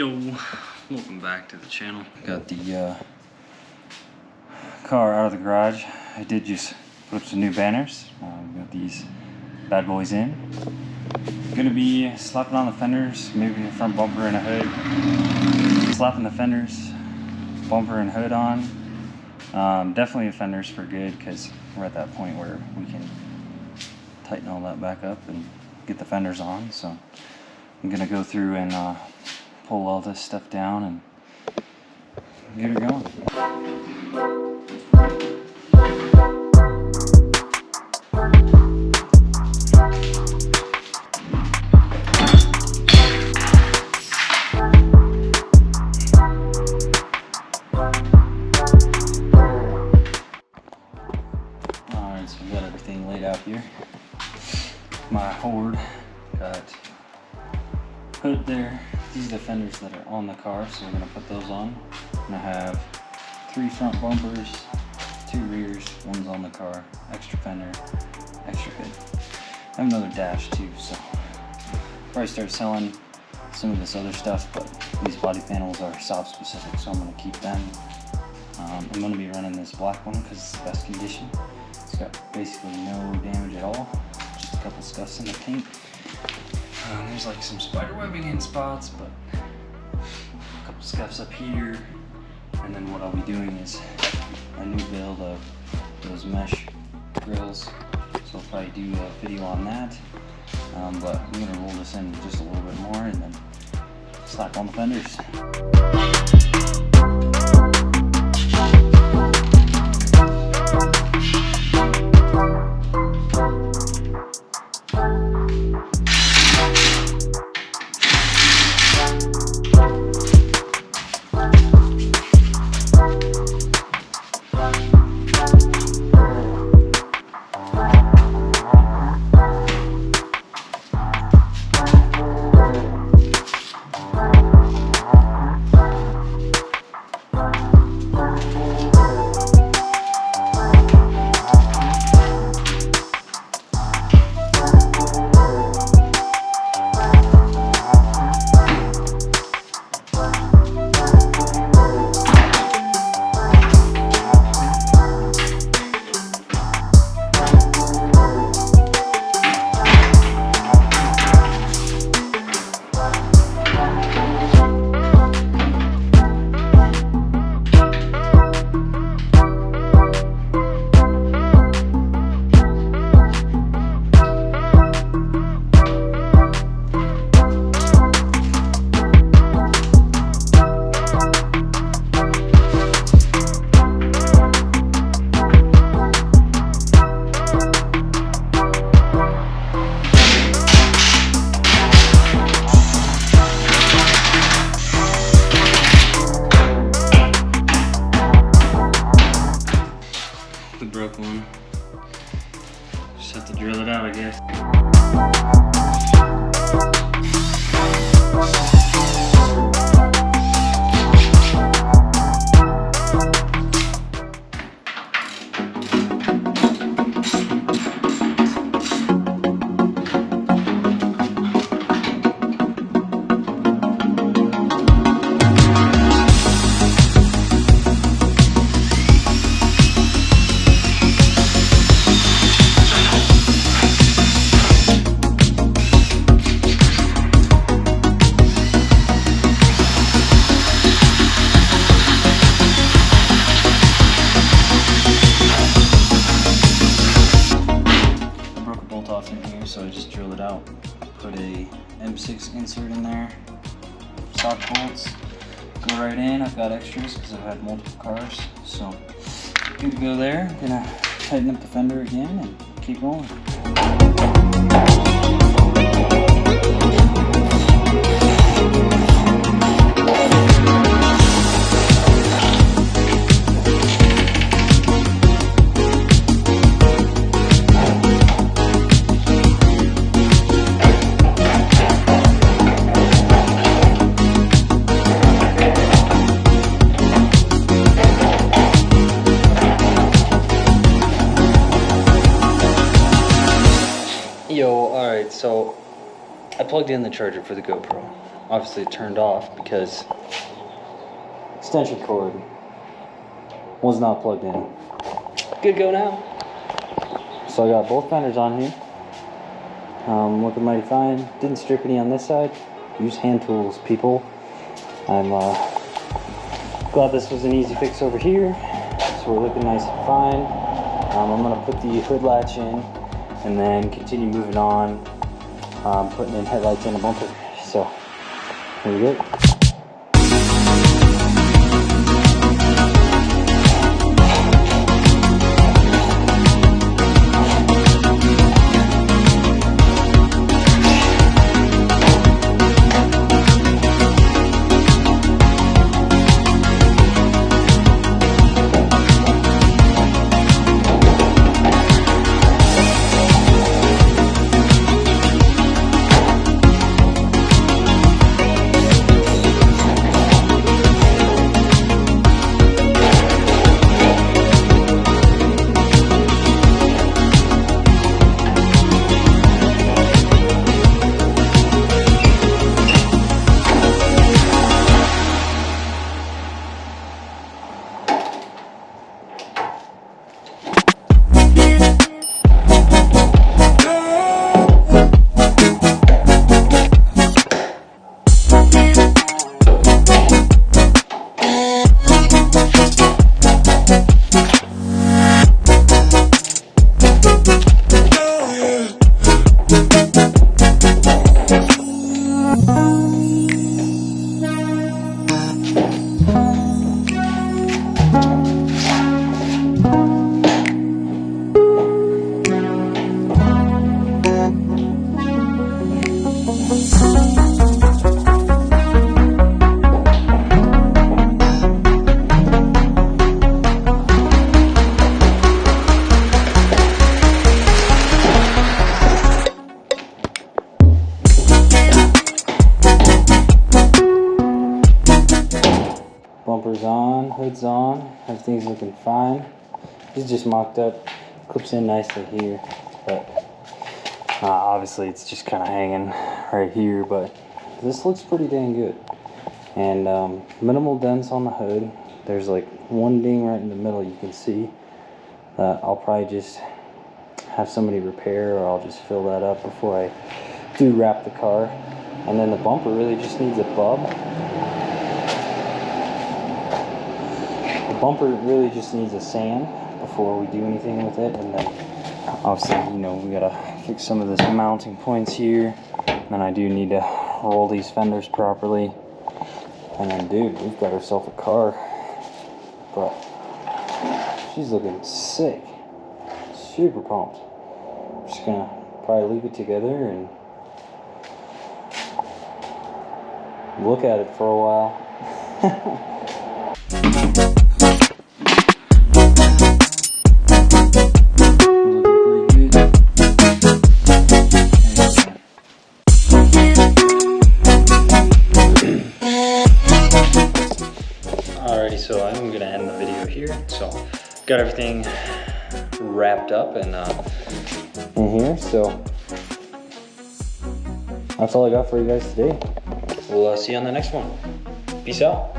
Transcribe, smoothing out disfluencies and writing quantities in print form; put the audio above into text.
Yo, welcome back to the channel. Got the car out of the garage. I did just put up some new banners. Got these bad boys in. Gonna be slapping on the fenders, maybe a front bumper and a hood. Slapping the fenders, bumper and hood on. Definitely the fenders for good, because we're at that point where we can tighten all that back up and get the fenders on. So I'm gonna go through and pull all this stuff down and get her going. Alright, so we got everything laid out here. My Horde got hood there. These are the fenders that are on the car, so we're going to put those on. I'm going to have 3 front bumpers, 2 rears, one's on the car, extra fender, extra hood. I have another dash too, so probably start selling some of this other stuff, but these body panels are Saab specific, so I'm going to keep them. I'm going to be running this black one because it's the best condition. It's got basically no damage at all, just a couple scuffs in the paint. There's like some spider webbing in spots, but a couple scuffs up here. And then what I'll be doing is a new build of those mesh grills. So I'll probably do a video on that. But I'm gonna roll this in just a little bit more and then slap on the fenders. Broke one. Just have to drill it out, I guess. So I just drilled it out, put a M6 insert in there, stock bolts, go right in. I've got extras because I've had multiple cars, so good to go there. I'm gonna tighten up the fender again and keep rolling. Yo, alright, so I plugged in the charger for the GoPro. obviously it turned off because extension cord was not plugged in. Good go now. So I got both fenders on here. Looking mighty fine. Didn't strip any on this side. Use hand tools, people. I'm glad this was an easy fix over here. So we're looking nice and fine. I'm gonna put the hood latch in and then continue moving on, putting in headlights and a bumper. So here we go. Bumper's on, hood's on, everything's looking fine. This is just mocked up, clips in nicely here, but obviously it's just kind of hanging right here, but this looks pretty dang good. And minimal dents on the hood. There's like one ding right in the middle you can see that I'll probably just have somebody repair, or I'll just fill that up before I do wrap the car. And then the bumper really just needs a bub. The bumper really just needs a sand before we do anything with it. And then obviously, you know, we gotta fix some of this mounting points here. And then I do need to roll these fenders properly. And then, dude, we've got ourselves a car. But she's looking sick. Super pumped. I'm just gonna probably leave it together and look at it for a while. Alrighty, so I'm gonna end the video here. So got everything wrapped up and in here. So that's all I got for you guys today. We'll see you on the next one. Peace out.